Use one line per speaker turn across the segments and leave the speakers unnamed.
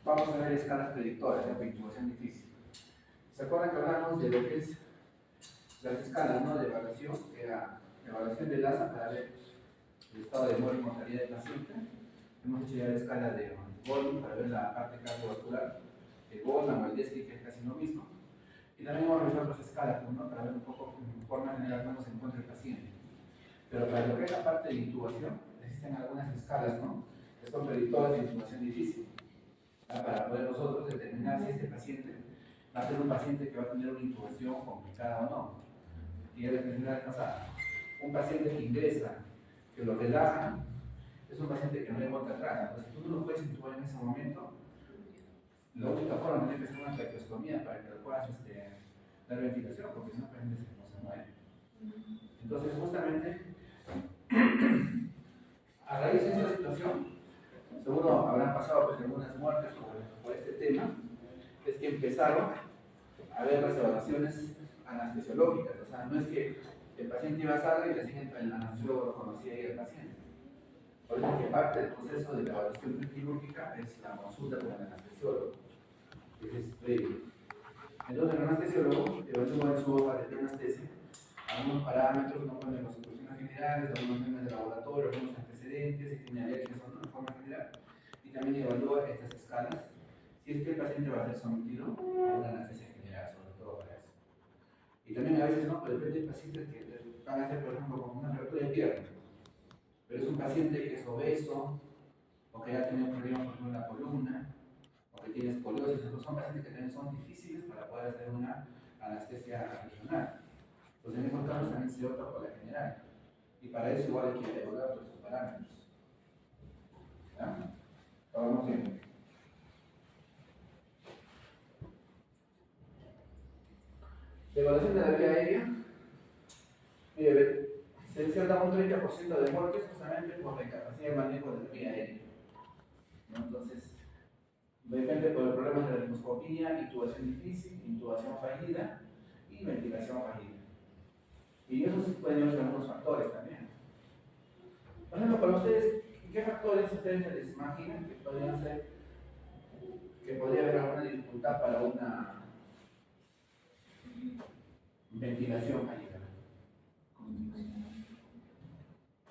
vamos a ver escalas predictoras de intubación difícil. ¿Se acuerdan que hablamos de lo que es las escalas, ¿no? De evaluación, que era evaluación del ASA para ver el estado de muerte y mortalidad del paciente? Hemos hecho ya la escala de Golding para ver la parte cardiovascular, el Goldman o el DESCI, que es casi lo mismo. Y también hemos realizado otras escalas, ¿no? Para ver un poco en forma general cómo se encuentra el paciente. Pero para lo que es la parte de intubación, existen algunas escalas, ¿no? Que son predictoras de intubación difícil, para poder nosotros determinar si este paciente va a ser un paciente que va a tener una intubación complicada o no. Y ya determinar, o sea, un paciente que ingresa, que lo relaja, es un paciente que no hay vuelta atrás. Entonces, si tú no lo puedes intubar en ese momento, la única forma tiene que ser una traqueostomía para que lo puedas dar ventilación, porque si no, el paciente no se mueve. Entonces, justamente, a raíz de esta situación, seguro habrán pasado pues, algunas muertes por este tema, es que empezaron a ver las evaluaciones anestesiológicas. O sea, no es que el paciente iba a salir y el anestesiólogo lo conocía y el paciente. Por eso que parte del proceso de la evaluación quirúrgica es la consulta con el anestesiólogo. Es previo. Entonces el anestesiólogo evalúa en su hoja de anestesia algunos parámetros, no ponen las instrucciones generales, algunos temas de laboratorio, algunos antecedentes, si tiene alergias o no, de forma general, y también evalúa estas escalas, si es que el paciente va a ser sometido a una anestesia general, sobre todo para eso. Y también a veces, ¿no? Pues depende del paciente que van a hacer, por ejemplo, con una fractura de pierna, pero es un paciente que es obeso, o que ya tiene un problema por ejemplo, en la columna, o que tiene escoliosis, entonces son pacientes que también son difíciles para poder hacer una anestesia regional. Entonces, en estos casos también se opta por la general. Y para eso igual hay que evaluar todos estos parámetros. ¿Ya? Vamos bien. La evaluación de la vía aérea, se inserta un 30% de muertes justamente por la incapacidad de manejo de la vía aérea. ¿No? Entonces, depende por problemas de la ritmoscopía, intubación difícil, intubación fallida y ventilación fallida. Y esos pueden ser algunos factores también. Por ejemplo, para ustedes, ¿qué factores ustedes se les imaginan que podrían ser, que podría haber alguna dificultad para una ventilación fallida?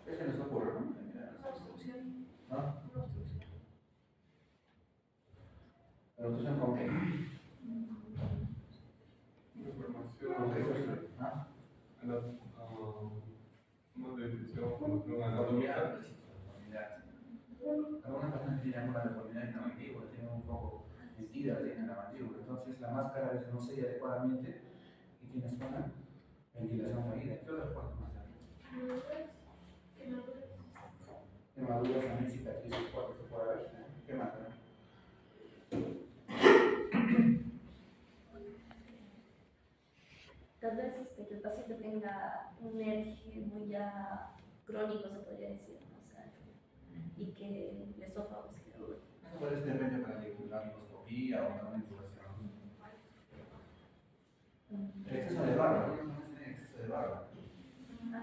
¿Qué se les ocurre?
Una obstrucción.
¿No?
Una obstrucción.
¿Pero obstrucción con qué? ¿Con qué obstrucción? ¿Ah?
Una depresión anatómica.
Algunas personas tienen alguna deformidad en la mandíbula, tienen un poco metida en la mandíbula, entonces la máscara a veces no sella adecuadamente y tienes una ventilación fallida. ¿Qué otras cosas más hay? Quemaduras también, cicatrices fuertes se puede ver. ¿Qué más hay?
Tal vez que el paciente tenga un ERG muy ya crónico, se podría decir, ¿no? O sea, y que el esófago se le duele.
Eso puede ser de para la limoscopía o una intubación. El exceso de barba, algunos no tienen exceso de barba.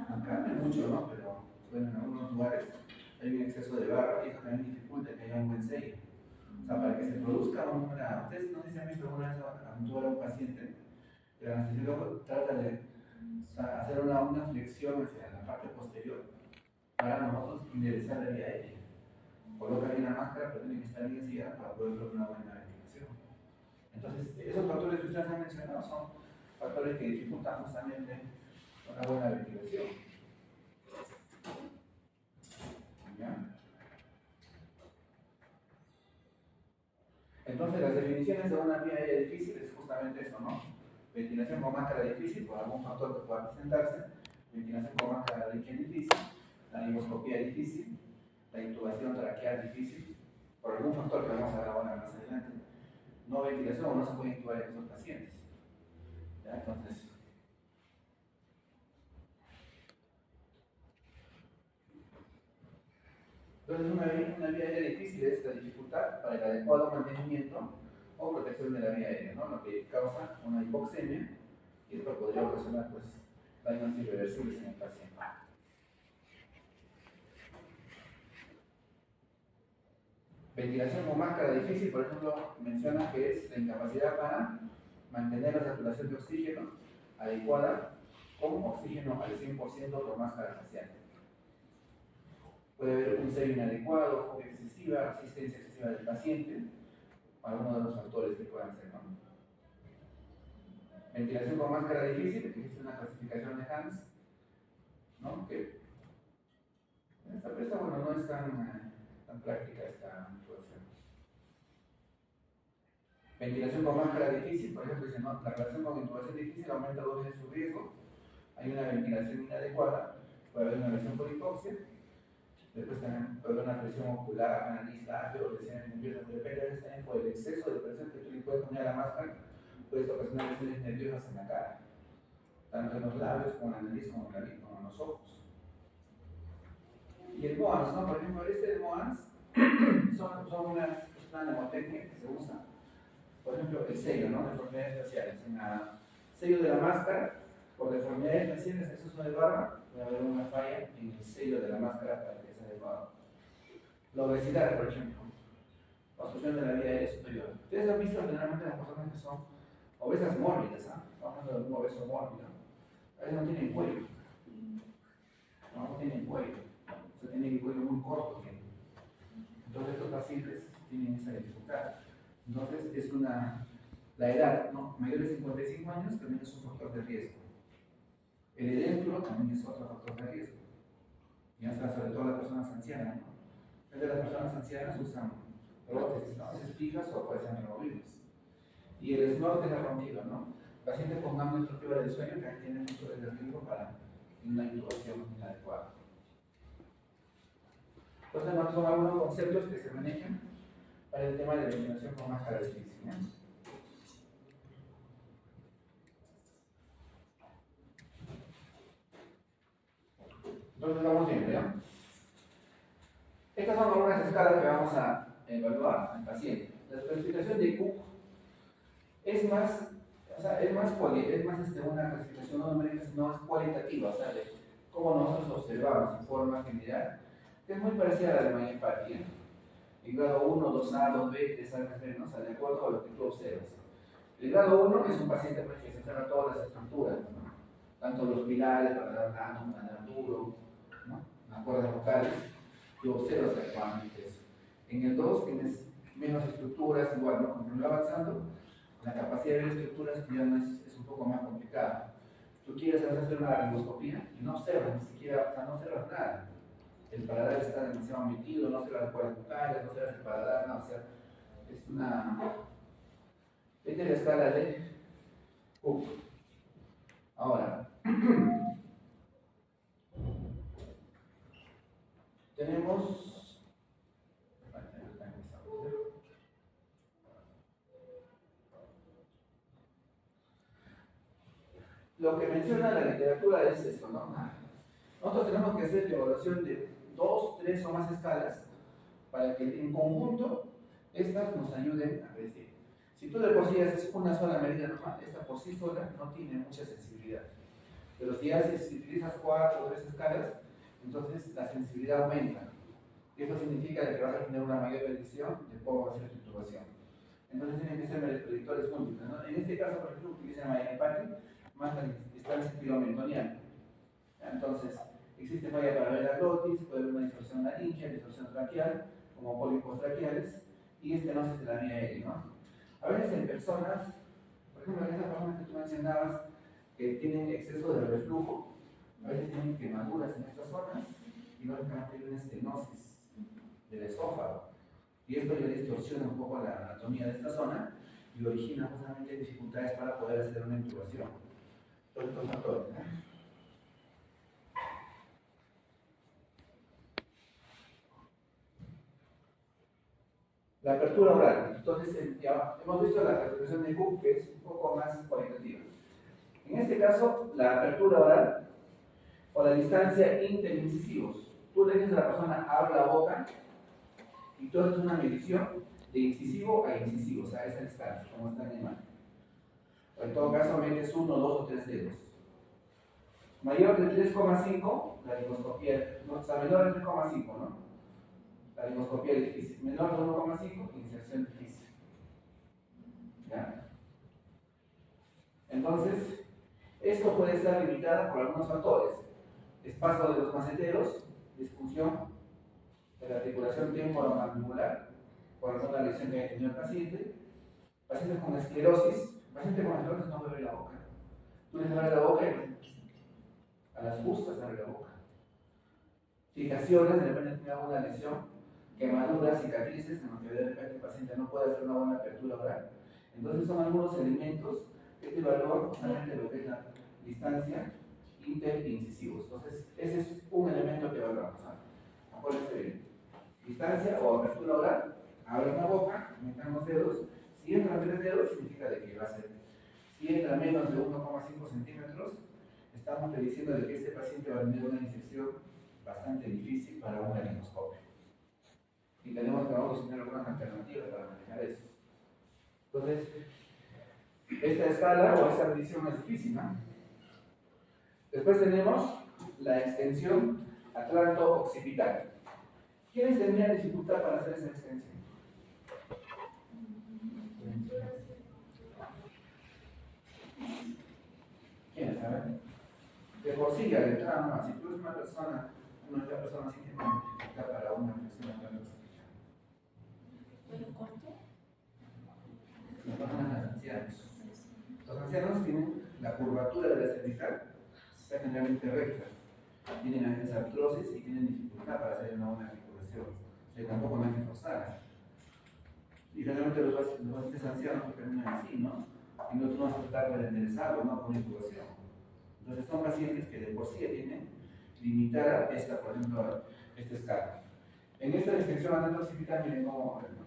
Acá no hay mucho, ¿no? Pero bueno, en algunos lugares hay un exceso de barba y eso también dificulta que haya un buen sello. O sea, para que se produzca una. Ustedes no sé si han visto alguna vez a un paciente, el anestesiólogo trata de hacer una flexión hacia la parte posterior para nosotros enderezar la vía aérea. Coloca bien la máscara, pero tiene que estar bien sellada para poder lograr una buena ventilación. Entonces, esos factores que ustedes han mencionado son factores que dificultan justamente una buena ventilación. ¿Ya? Entonces, las definiciones de una vía aérea difícil es justamente eso, ¿no? Ventilación con máscara difícil por algún factor que pueda presentarse, ventilación con máscara de higiene difícil, la limoscopía difícil, la intubación traqueal difícil, por algún factor que vamos a ver ahora más adelante. No ventilación o no se puede intubar en esos pacientes. ¿Ya? Entonces una vía aérea difícil es la dificultad para el adecuado mantenimiento o protección de la vía aérea, ¿no? Lo que causa una hipoxemia y esto podría ocasionar pues, daños irreversibles en el paciente. Ventilación con máscara difícil, por ejemplo, menciona que es la incapacidad para mantener la saturación de oxígeno adecuada con oxígeno al 100% por máscara facial. Puede haber un sello inadecuado, fobia excesiva, resistencia excesiva del paciente, algunos de los factores que puedan ser, ¿no? Ventilación con máscara difícil, que existe una clasificación de Hans, ¿no? Que esta bueno, no es tan práctica esta introducción. Ventilación con máscara difícil, por ejemplo, dice, ¿no? La relación con intubación difícil aumenta 2 veces su riesgo. Hay una ventilación inadecuada, puede haber una lesión por hipoxia, después también puede haber una presión ocular, nariz, labio, lesiones nerviosas, depende a veces también por el exceso de presión que tú le puedes poner a la máscara, puedes ocasionar lesiones nerviosas en la cara, tanto en los labios como en la nariz, como en los ojos. Y el MOANS, ¿no? Por ejemplo, de MOANS son una mnemotecnia que se usa. Por ejemplo, el sello, ¿no? Deformidades faciales. En el sello de la máscara, por deformidades faciales, exceso de barba, puede haber una falla en el sello de la máscara para que sea adecuado. La obesidad, por ejemplo, obstrucción de la vía aérea superior. Ustedes han visto generalmente las personas que son obesas mórbidas, ¿ah? Estamos hablando de un obeso mórbido. A veces no tienen cuello. No tienen cuello. O sea, tienen el cuello muy corto. Entonces, estos pacientes tienen esa dificultad. Entonces, la edad, ¿no? Mayor de 55 años también es un factor de riesgo. El edénculo también es otro factor de riesgo. Ya está, sobre todo las personas ancianas, ¿no? Las personas ancianas usan prótesis, ¿no? A veces fijas o pueden ser removibles. Y el snorkel rompido, ¿no? Pacientes con hambre obstructiva del sueño que tienen factores de riesgo para una intubación inadecuada. Entonces, son algunos conceptos que se manejan para el tema de ventilación con máscara difícil, ¿no? Entonces, vamos viendo, ¿ya? Estas son algunas escalas que vamos a evaluar al paciente. La clasificación de Cook es más, una clasificación no es cualitativa, o sea, de cómo nosotros observamos en forma general, que es muy parecida a la de Mayer-Paty, en grado 1, 2A, 2B, 3A, 3B, ¿no? O sea, de acuerdo a lo que tú observas. El grado 1 es un paciente que se observa todas las estructuras, ¿no? Tanto los pilares, para dar plano, para dar duro, ¿no? Las cuerdas vocales, tú observas adecuadamente eso. En el 2 tienes menos estructuras, igual, ¿no? Conforme va avanzando, la capacidad de ver estructuras ya es un poco más complicada. Tú quieres hacer una laringoscopía y no observas, ni siquiera, o sea, no observas nada. El paladar está demasiado metido, no observas las cuerdas vocales, no observas el paladar, no, o sea, es una... Esta es la escala de Cook. Ahora, tenemos... Lo que menciona la literatura es esto, ¿no? Nosotros tenemos que hacer la evaluación de 2, 3 o más escalas para que en conjunto estas nos ayuden a decir. Si tú de por sí haces una sola medida normal, esta por sí sola no tiene mucha sensibilidad. Pero si utilizas 4 o 3 escalas, entonces la sensibilidad aumenta. Y eso significa que vas a tener una mayor predicción de cómo va a ser tu intubación. Entonces tienen que ser predictores múltiples, ¿no? En este caso, por ejemplo, utilizan Mayer-Paty, más está en sentido mentoniano. Entonces, existe falla para ver la glotis, puede haber una distorsión laríngea, distorsión traqueal, como pólipos traqueales, y estenosis de la vía aérea, ¿no? A veces en personas, por ejemplo, en esas personas que tú mencionabas que tienen exceso de reflujo, a veces tienen quemaduras en estas zonas y lógicamente hay una estenosis del esófago. Y esto ya distorsiona un poco la anatomía de esta zona y origina justamente dificultades para poder hacer una intubación. Todos estos factores, ¿no? La apertura oral. Entonces, ya hemos visto la clasificación de Cook, que es un poco más cualitativa. En este caso, la apertura oral o la distancia interincisivos. Tú le dices a la persona, abre la boca, y tú haces una medición de incisivo a incisivo, o sea, a esa distancia, como está en la imagen. O en todo caso, metes 1, 2 o 3 dedos. Mayor de 3,5, la laringoscopía, o sea, menor de 3,5, ¿no? La limoscopía difícil. Menor de 1,5, inserción difícil. ¿Ya? Entonces, esto puede estar limitado por algunos factores. Espacio de los maceteros, disfunción de la articulación temporomandibular, por alguna lesión que haya tenido el paciente. Pacientes con esclerosis. Paciente con esclerosis no abre la boca. Tú les abres la boca y a las justas abre la boca. Fijaciones, de repente tiene alguna lesión, quemaduras, cicatrices, en los que de repente el paciente no puede hacer una buena apertura oral. Entonces son algunos elementos que te evalúan justamente lo que es la distancia interincisivos. Entonces, ese es un elemento que evaluamos. Acuérdense bien. Distancia o apertura oral, abre la boca, metan los dedos. Si entran 3 dedos, significa de que va a ser. Si entra menos de 1,5 centímetros, estamos prediciendo de que este paciente va a tener una infección bastante difícil para una limoscopia. Y tenemos que vamos a tener algunas alternativas para manejar eso. Entonces, esta escala o esta medición es difícil, ¿no? Después tenemos la extensión atlanto-occipital. ¿Quiénes tendrían dificultad para hacer esa extensión? ¿Quiénes saben? De por sí, ya de entrada nomás, si tú eres una persona sí tiene dificultad para una extensión atlanto-occipital. Las personas ancianas. Los ancianos tienen la curvatura de la cervical, está generalmente recta. Tienen a veces artrosis y tienen dificultad para hacer una buena articulación. O sea, tampoco no hay que forzar. Y generalmente los pacientes ancianos terminan así, ¿no? Y no tú no vas a tratar de enderezarlo, ¿no? Con incubación. Entonces son pacientes que de por sí tienen limitada esta, por ejemplo, esta escala. En esta extensión atlanto-occipital, miren cómo ver, ¿no?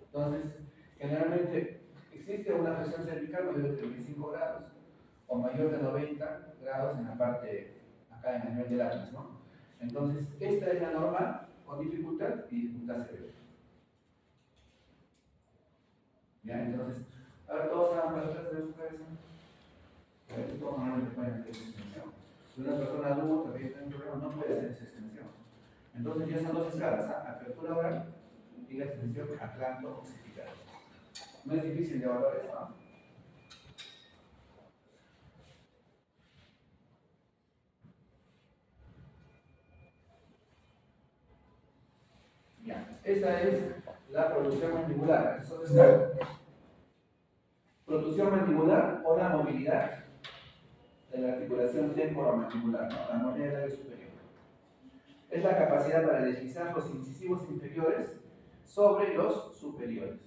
Entonces, generalmente existe una presión cervical mayor de 35 grados o mayor de 90 grados en la parte, acá en el nivel del atlas, ¿no? Entonces, esta es la normal con dificultad y dificultad severa. ¿Ya? Entonces, ahora todos hagan para atrás de su cabeza. A ver, todos normalmente pueden hacer esa extensión. Si una persona adulta que tiene un problema no puede hacer esa extensión. Entonces, ya son dos escalas, apertura oral y la extensión atlanto-occipital. No es difícil de evaluar eso, ¿no? Ya, esa es la protrusión mandibular. Eso es la protrusión mandibular o la movilidad de la articulación temporomandibular, ¿no? La movilidad del labio superior. Es la capacidad para deslizar los incisivos inferiores sobre los superiores.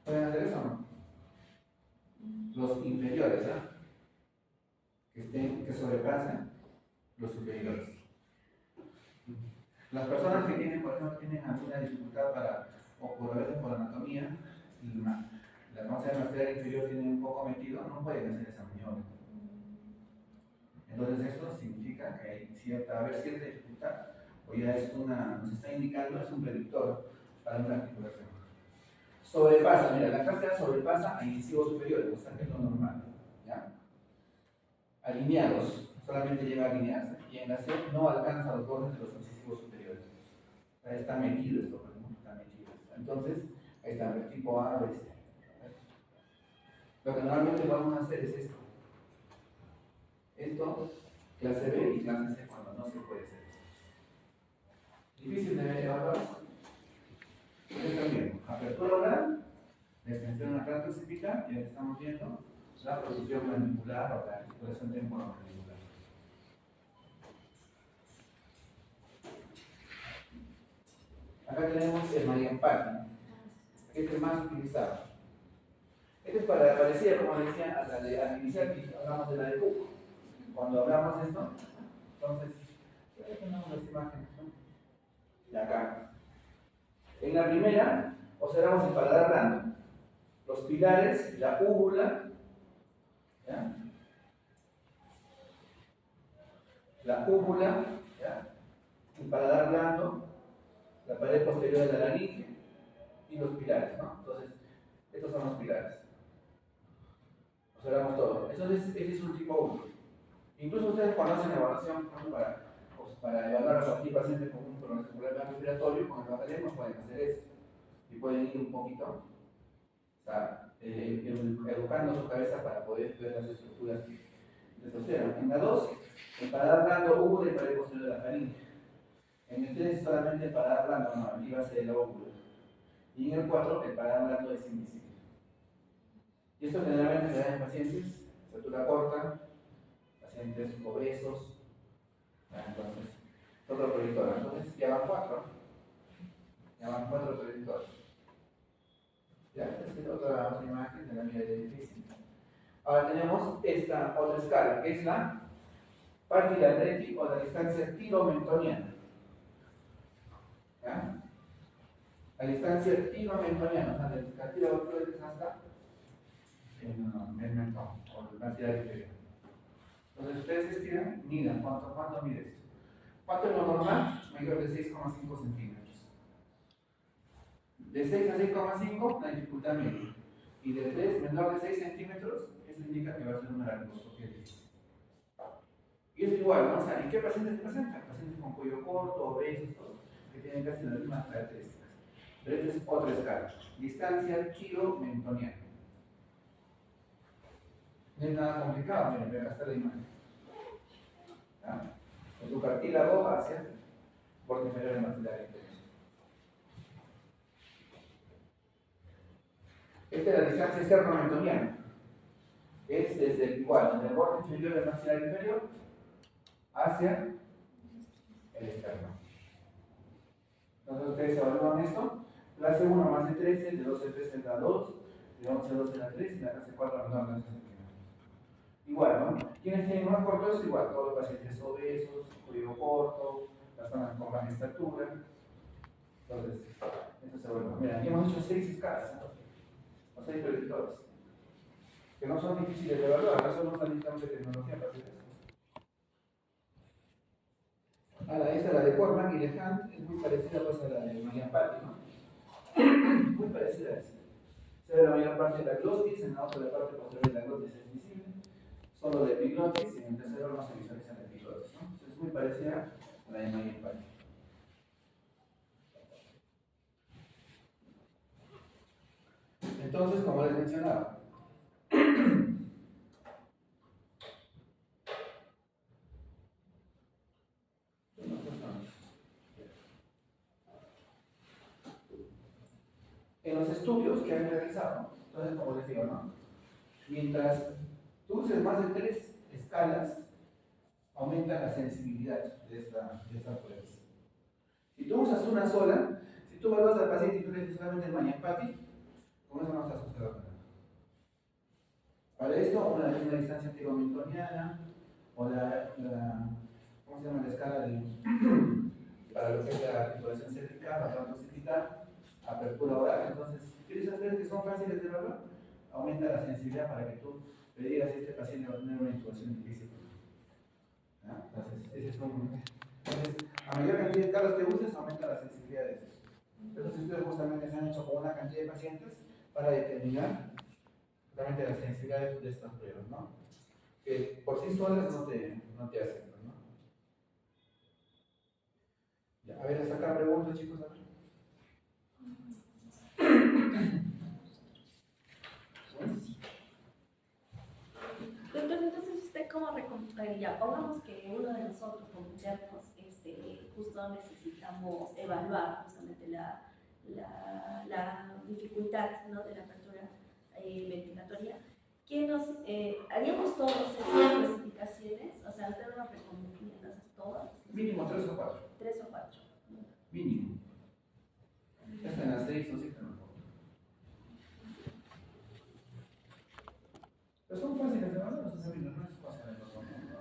¿Pueden hacer eso o no? Los inferiores, que sobrepasan los superiores. Las personas que tienen, por ejemplo, tienen alguna dificultad para, o por a veces por anatomía, la masa de maxilar inferior tiene un poco metido, no pueden hacer esa maniobra. Entonces esto significa que hay va a haber cierta dificultad, o ya es nos está indicando, es un predictor para una articulación. Sobrepasa, mira, la clase sobrepasa a incisivos superiores, o sea que es lo normal, ¿ya? Alineados, solamente llega a alinearse, y en la C no alcanza los bordes de los incisivos superiores. O sea, está metido esto, por ejemplo, está metido. Entonces, ahí está, el tipo A, B, C. Lo que normalmente vamos a hacer es esto. Esto, clase B y clase C cuando no se puede hacer esto. Difícil de evaluar. Ustedes están viendo, apertura oral, la extensión atlanto-occipital, ya estamos viendo la protrusión mandibular o la articulación temporomandibular. Acá tenemos el Mariampati, que es el más utilizado. Este es parecida, como decía, al inicial que hablamos de la de Cook. Cuando hablamos de esto, entonces, ya tenemos las imágenes, ¿no? Y acá. En la primera, observamos el paladar blando, los pilares, la úvula, ¿ya? La úvula, ¿ya? El paladar blando, la pared posterior de la laringe y los pilares, ¿no? Entonces, estos son los pilares. observamos todo. Entonces, ese es un tipo 1. Incluso ustedes cuando hacen evaluación, ¿no? Para evaluar a cualquier paciente con un problema respiratorio, con el bacalemos pueden hacer eso. Y pueden ir un poquito, o sea, educando su cabeza para poder ver las estructuras que se observan. En la 2, el paladar blando hubo del pared posterior de la faringe. En el 3 solamente el paladar blando, no, aquí va a ser el óvulo. Y en el 4, el paladar blando es invisible. Y esto generalmente se da en pacientes de estatura corta, pacientes obesos. Entonces, otro proyector. Entonces, ya van 4. Ya van 4 proyectores. Ya, esta es otra imagen de la mía del edificio. Ahora tenemos esta otra escala, que es la Parti-Landretti o la distancia tiro-mentoniana. ¿Ya? La distancia tiro-mentoniana, o sea, la tiro hasta el mentón, o la cantidad inferior. Entonces ustedes estiran, midan cuánto mide esto. ¿Cuánto es lo normal? Mayor de 6,5 centímetros. De 6 a 6,5 la dificultad media. Y de 3, menor de 6 centímetros, esto indica que va a ser una laringoscopia difícil. Y es igual, ¿no? O sea, ¿en qué pacientes se presentan? Pacientes con cuello corto, obesos, todos, que tienen casi las mismas características. Pero esta es otra escala. Distancia tiro-mentoniana. No es nada complicado, miren, acá está la imagen. ¿Ya? Con tu cartílago hacia el borde inferior del maxilar inferior. Esta es la distancia esterno-mentoniana. Es desde el igual, desde el borde inferior del maxilar inferior hacia el externo. Entonces ustedes evalúan esto. Clase 1 más de 13, de 12 a 13 da 2, de 11 a 12 da 3 y la clase 4 menor da 6. Igual, ¿no? Quienes tienen más corto es igual, todos los pacientes obesos, cuello corto, personas con baja estatura. Entonces, esto se vuelve. Mira, aquí hemos hecho 6 escalas, ¿no? O 6 predictores, que no son difíciles de evaluar, no son necesitamos de tecnología para hacer eso. Ahora, esta, la de Corman y de Hunt, es muy parecida pues, a la de Marian Patti, ¿no? Muy parecida a esa. Se ve la mayor parte de la glotis, en la otra parte posterior de la glotis es visible. Solo de epiglotis y en el tercero no se visualiza la epiglotis, ¿no? Entonces es muy parecida a la de Marian Patti. Entonces, como les mencionaba, en los estudios que han realizado, entonces como les digo, ¿no? Mientras tú uses más de 3 escalas, aumenta la sensibilidad de esta prueba. Si tú usas una sola, si tú evalúas al paciente y tú le dices solamente el Marian Patti, con eso no estás observando nada. Para esto, una distancia tiro-mentoniana, o ¿cómo se llama la escala de para lo que es la articulación cervical, aparato cervical, apertura oral? Entonces, ¿quieres hacer que son fáciles de evaluar? Aumenta la sensibilidad para que tú le digas si este paciente va a tener una intubación difícil. ¿Ya? Entonces, ese es un. Entonces, a mayor cantidad de escalas que uses, aumenta la sensibilidad de esos. Estos estudios justamente se han hecho con una cantidad de pacientes para determinar justamente la sensibilidad de estas pruebas, ¿no? Que por sí solas no te aceptan, ¿no? Ya, a ver, hasta acá preguntas, chicos. A ver.
Doctor, entonces usted cómo ya pongamos que uno de nosotros como internos justo necesitamos evaluar justamente la dificultad, ¿no? De la apertura ventilatoria. ¿Qué nos haríamos todos esas clasificaciones? O sea, usted nos recomienda todas.
Mínimo 3 o 4.
3 o 4.
Mínimo. Hasta en las 6 o 7 no. Pero son fáciles de evaluar, no es cosa de los hombres, ¿no?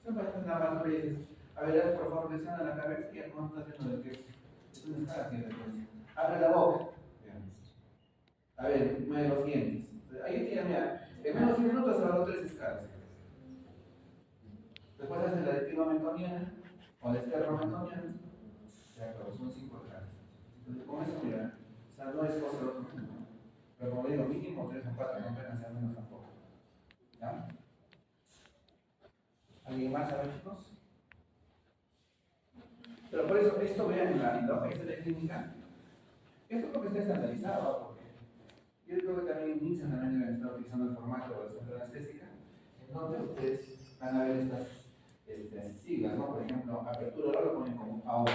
Son para nada más veces. A ver, por favor, presiona la cabeza y no está haciendo de que es una escala que recuerda. Abre la boca. A ver, mueve los dientes. Ahí tiene, mira, en menos de 10 minutos se evaluó 3 escalas. Después haces la de tiro-mentoniana o la esterno-mentoniana. Ya, pero son 5 escalas. Entonces, con eso, mira, o sea, no es cosa de otro mundo. Pero como digo, mínimo 3 o 4, no apenas sea menos tampoco. ¿Ya? ¿Alguien más sabe, chicos? Pero por eso, esto vean en la hoja de clínica, esto es lo que está estandarizado, porque yo creo que también INSA también deben estar utilizando el formato de la centro anestésica, en donde ustedes van a ver estas siglas, ¿no? Por ejemplo, apertura oral lo ponen como AOA,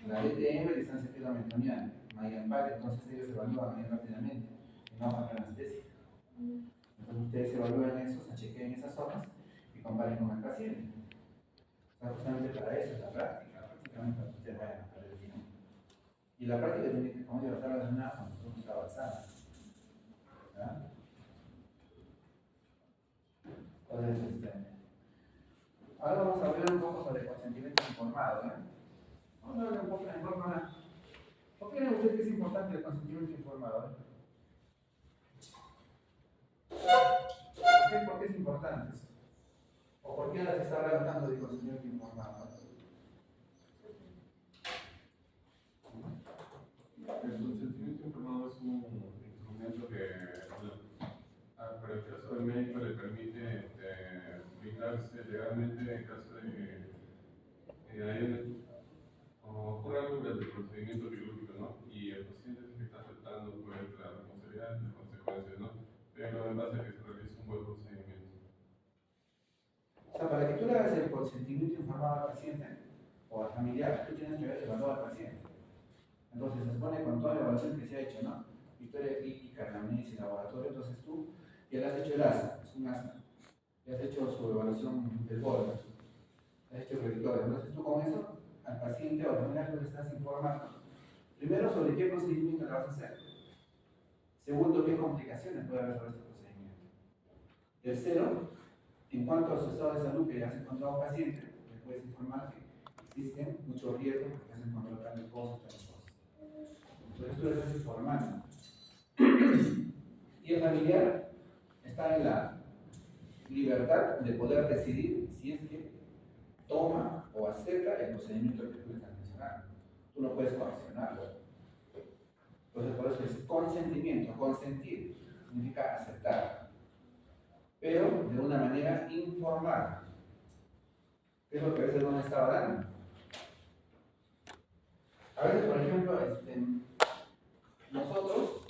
la DTM, distancia filomentoniana, Mayan-Pat, entonces ellos se evalúan bien rápidamente, en la hoja anestésica. Entonces ustedes evalúan eso, se chequeen esas hojas y comparen con el paciente. O sea, justamente para eso es la práctica, prácticamente para que ustedes vayan a perder tiempo. Y la práctica tiene que, como digo, estar relacionada con técnica avanzada. ¿Verdad? Entonces, ahora vamos a hablar un poco sobre consentimiento informado. Vamos a hablar un poco en forma. ¿Por qué creen ustedes que es importante el consentimiento informado? ¿Por qué es importante esto? ¿O por qué ahora se está hablando tanto de consentimiento informado?
El consentimiento informado es un instrumento que, para el caso del médico, le permite brindarse legalmente en caso de que ocurra algo durante el procedimiento quirúrgico, ¿no? Y el paciente se está aceptando pues, la responsabilidad y las consecuencias, ¿no? Pero en base a que se realice un buen procedimiento.
O sea, para que tú le hagas el consentimiento informado al paciente o al familiar, tú tienes que haber evaluado al paciente. Entonces se supone con toda la evaluación que se ha hecho, ¿no? Historia clínica, anamnesis, laboratorio, entonces tú ya le has hecho el ASA, es un ASA, ya has hecho su evaluación del borde, has hecho el predictor, entonces tú con eso al paciente o al familiar le estás informando, primero sobre qué procedimiento le vas a hacer, segundo, qué complicaciones puede haber sobre este procedimiento, tercero, en cuanto a su estado de salud que ya has encontrado al paciente, le puedes informar que existen muchos riesgos porque has encontrado tales cosas, tales cosas. Entonces tú le estás informando. Y el familiar está en la libertad de poder decidir si es que toma o acepta el procedimiento que tú le estás mencionando. Tú no puedes coaccionarlo. Entonces por eso es consentimiento. Consentir significa aceptar, pero de una manera informada. ¿Qué es lo que a veces no me estaba dando? A veces, por ejemplo, nosotros,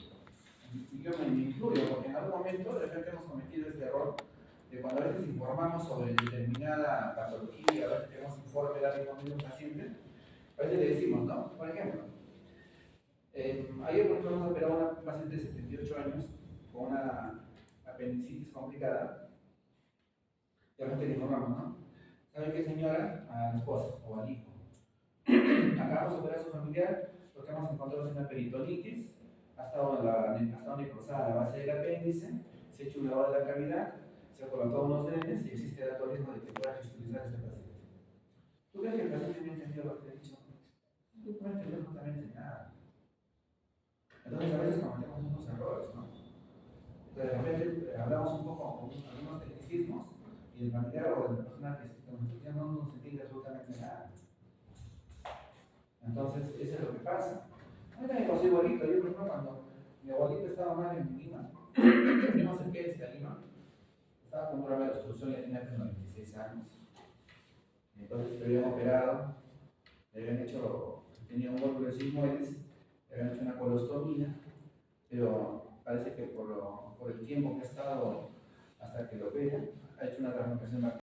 y yo me incluyo, porque en algún momento de repente hemos cometido este error de cuando a veces informamos sobre determinada patología, a veces tenemos informe de algo de un paciente, a veces le decimos, ¿no? Por ejemplo, ayer por ejemplo hemos operado a una paciente de 78 años con una apendicitis complicada, y a veces le informamos, ¿no? ¿Sabe qué, señora? A la esposa o al hijo. Acabamos de operar a su familiar porque hemos encontrado una peritonitis, ha estado necrosada la base del apéndice, se ha hecho un lavado de la cavidad, se ha colocado unos drenes y existe alto riesgo de que pueda fistulizar este paciente. ¿Tú crees que el paciente me ha entendido lo que te he dicho? No entendió absolutamente nada. Entonces a veces cometemos unos errores, ¿no? Entonces de repente hablamos un poco con algunos tecnicismos y el familiar o la persona que no se entiende absolutamente nada. Entonces, eso es lo que pasa. A mí también pasó igualito. Yo, por ejemplo, cuando mi abuelita estaba mal en Lima, yo me acerqué a Lima, estaba con una grave obstrucción, ya tenía 96 años. Entonces, le habían operado, le habían hecho, tenía un golpe de sigmoides, le habían hecho una colostomía, pero parece que por el tiempo que ha estado hasta que lo operan, ha hecho una translocación